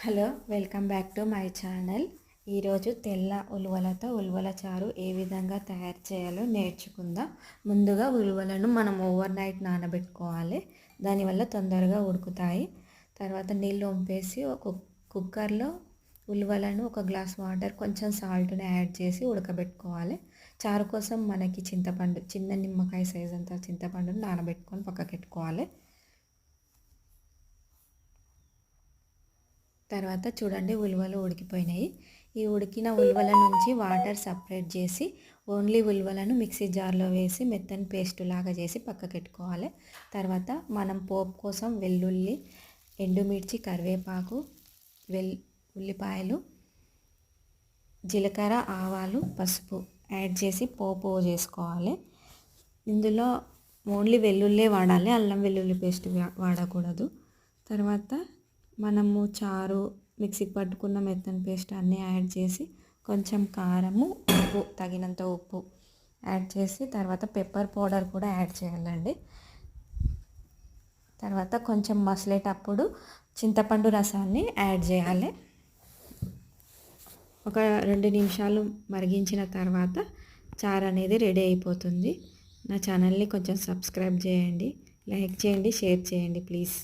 Hello, welcome back to my channel. ఈరోజు తెల్ల ఉలువలతో ఉలువల చారు ఏ విధంగా తయారు చేయాలో నేర్చుకుందాం. ముందుగా ఉలువలను మనం ఓవర్ నైట్ నానబెట్టుకోవాలి. దానివల్ల తొందరగా ఉడుకుతాయి. తర్వాత నీళ్ళు వంపేసి ఒక కుక్కర్లో ఉలువలను ఒక గ్లాస్ వాటర్ కొంచెం సాల్ట్ని యాడ్ చేసి ఉడకబెట్టుకోవాలి. చారు కోసం మనకి చింతపండు, చిన్న నిమ్మకాయ సైజ్ అంత చింతపండుని నానబెట్టుకొని పక్కకెట్టుకోవాలి. తర్వాత చూడండి, ఉలువలు ఉడికిపోయినాయి. ఈ ఉడికిన ఉలువల నుంచి వాటర్ సపరేట్ చేసి ఓన్లీ ఉలువలను మిక్సీ జార్లో వేసి మెత్తని పేస్ట్ లాగా చేసి పక్కకెట్టుకోవాలి. తర్వాత మనం పోపు కోసం వెల్లుల్లి, ఎండుమిర్చి, కరివేపాకు, ఉల్లిపాయలు, జీలకర్ర, ఆవాలు, పసుపు యాడ్ చేసి పోపు చేసుకోవాలి. ఇందులో ఓన్లీ వెల్లుల్లి వాడాలి, అల్లం వెల్లుల్లి పేస్ట్ వాడకూడదు. తర్వాత మనము చారు మిక్సీకి పట్టుకున్న మెత్తని పేస్ట్ అన్నీ యాడ్ చేసి కొంచెం కారము, ఉప్పు, తగినంత ఉప్పు యాడ్ చేసి తర్వాత పెప్పర్ పౌడర్ కూడా యాడ్ చేయాలండి. తర్వాత కొంచెం మసలేటప్పుడు చింతపండు రసాన్ని యాడ్ చేయాలి. ఒక 2 నిమిషాలు మరిగించిన తర్వాత చారు అనేది రెడీ అయిపోతుంది. నా ఛానల్ని కొంచెం సబ్స్క్రైబ్ చేయండి, లైక్ చేయండి, షేర్ చేయండి ప్లీజ్.